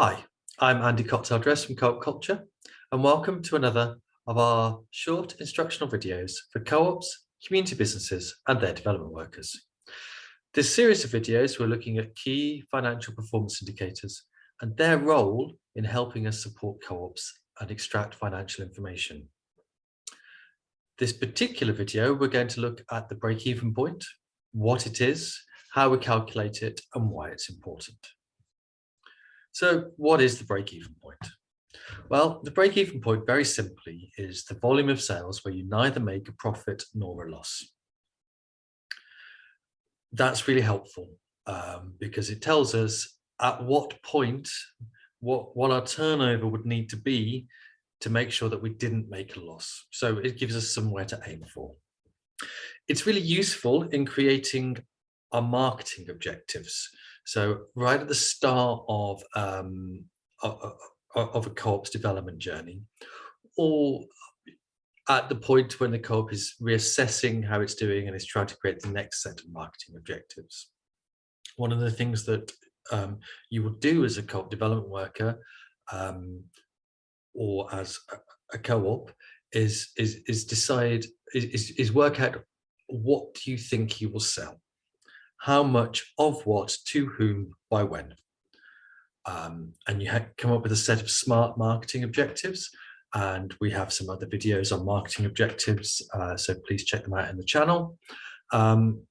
Hi, I'm Andy Cocktaildress from Co-op Culture, and welcome to another of our short instructional videos for co-ops, community businesses, and their development workers. This series of videos, we're looking at key financial performance indicators and their role in helping us support co-ops and extract financial information. This particular video, we're going to look at the break-even point, what it is, how we calculate it, and why it's important. So what is the break-even point? Well, the break-even point, very simply, is the volume of sales where you neither make a profit nor a loss. That's really helpful because it tells us at what point, what our turnover would need to be to make sure that we didn't make a loss. So it gives us somewhere to aim for. It's really useful in creating our marketing objectives. So right at the start of a co-op's development journey, or at the point when the co-op is reassessing how it's doing and is trying to create the next set of marketing objectives. One of the things that you would do as a co-op development worker or as a co-op is work out what do you think you will sell, how much of what, to whom, by when. And you come up with a set of smart marketing objectives, and we have some other videos on marketing objectives, so please check them out in the channel. And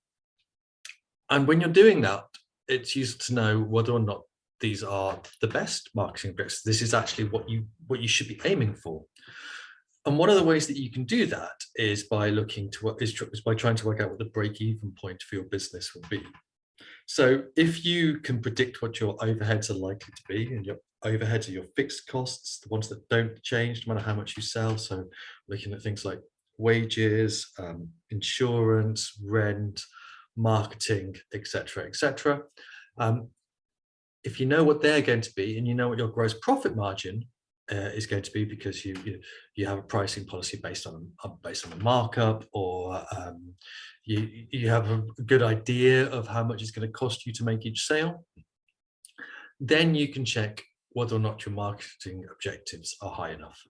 when you're doing that, it's useful to know whether or not these are the best marketing objectives. This is actually what you should be aiming for. And one of the ways that you can do that is by looking to by trying to work out what the break-even point for your business will be. So if you can predict what your overheads are likely to be, and your overheads are your fixed costs, the ones that don't change no matter how much you sell. So looking at things like wages, insurance, rent, marketing, etc., etc. If you know what they're going to be, and you know what your gross profit margin is going to be, because you have a pricing policy based on a markup, or you have a good idea of how much it's going to cost you to make each sale, then you can check whether or not your marketing objectives are high enough.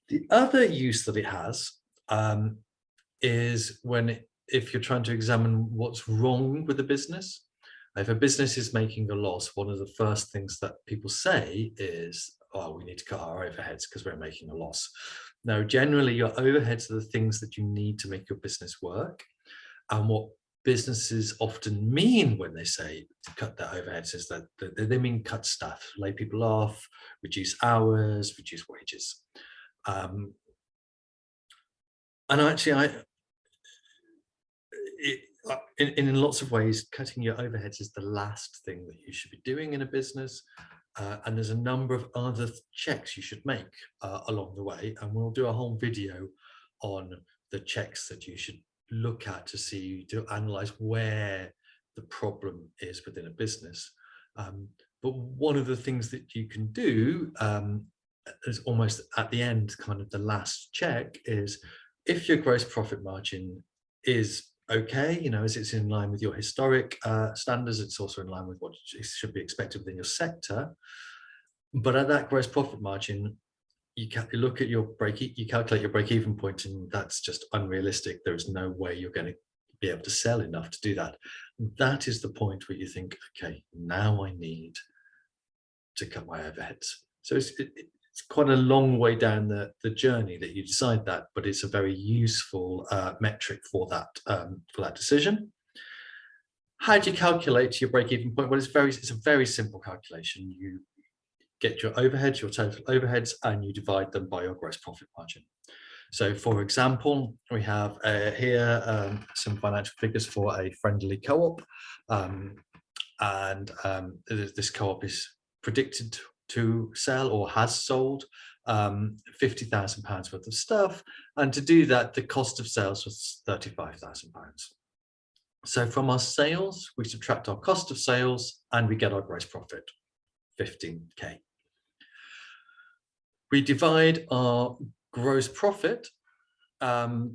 The other use that it has is if you're trying to examine what's wrong with the business. If a business is making a loss, one of the first things that people say is, oh, we need to cut our overheads because we're making a loss. Now, generally, your overheads are the things that you need to make your business work. And what businesses often mean when they say to cut their overheads is that they mean cut staff, lay people off, reduce hours, reduce wages. And actually, in lots of ways, cutting your overheads is the last thing that you should be doing in a business. And there's a number of other checks you should make along the way. And we'll do a whole video on the checks that you should look at to analyze where the problem is within a business. But one of the things that you can do is almost at the end, kind of the last check, is if your gross profit margin is okay, as it's in line with your historic standards, it's also in line with what should be expected within your sector. But at that gross profit margin, you look at you calculate your break-even point, and that's just unrealistic. There is no way you're going to be able to sell enough to do that. That is the point where you think, okay, now I need to cut my overheads. So it's quite a long way down the journey that you decide that, but it's a very useful metric for that decision. How do you calculate your break-even point? Well, it's a very simple calculation. You get your overheads, your total overheads, and you divide them by your gross profit margin. So, for example, we have here some financial figures for a friendly co-op, and this co-op is predicted to sell, or has sold, £50,000 worth of stuff, and to do that, the cost of sales was £35,000. So from our sales, we subtract our cost of sales, and we get our gross profit, 15k. We divide our gross profit. By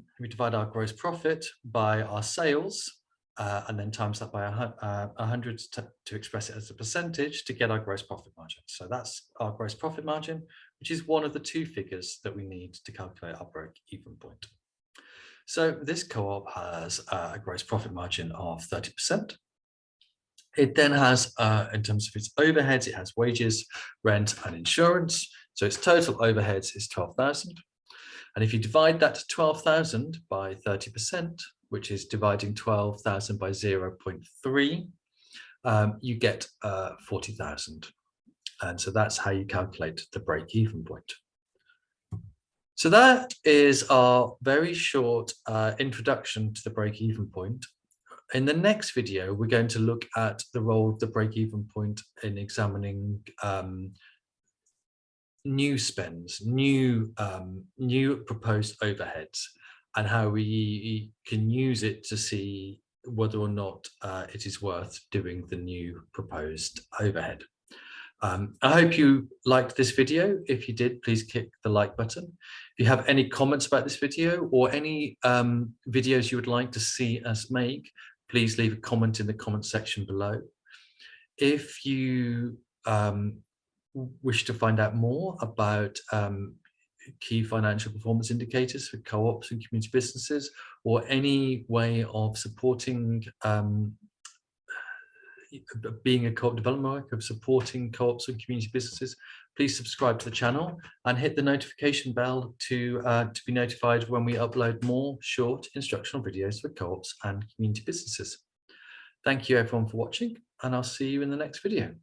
our sales, and then times that by 100 to express it as a percentage to get our gross profit margin. So that's our gross profit margin, which is one of the two figures that we need to calculate our break-even point. So this co-op has a gross profit margin of 30%. It then has, in terms of its overheads, it has wages, rent, and insurance. So its total overheads is 12,000. And if you divide that to 12,000 by 30%, which is dividing 12,000 by 0.3, you get 40,000. And so that's how you calculate the break-even point. So that is our very short introduction to the break-even point. In the next video, we're going to look at the role of the break-even point in examining new spends, new proposed overheads, and how we can use it to see whether or not it is worth doing the new proposed overhead. I hope you liked this video. If you did, please click the like button. If you have any comments about this video or any videos you would like to see us make, please leave a comment in the comment section below. If you wish to find out more about key financial performance indicators for co-ops and community businesses, or any way of supporting being a co-op development work of supporting co-ops and community businesses, please subscribe to the channel and hit the notification bell to be notified when we upload more short instructional videos for co-ops and community businesses. Thank you everyone for watching, and I'll see you in the next video.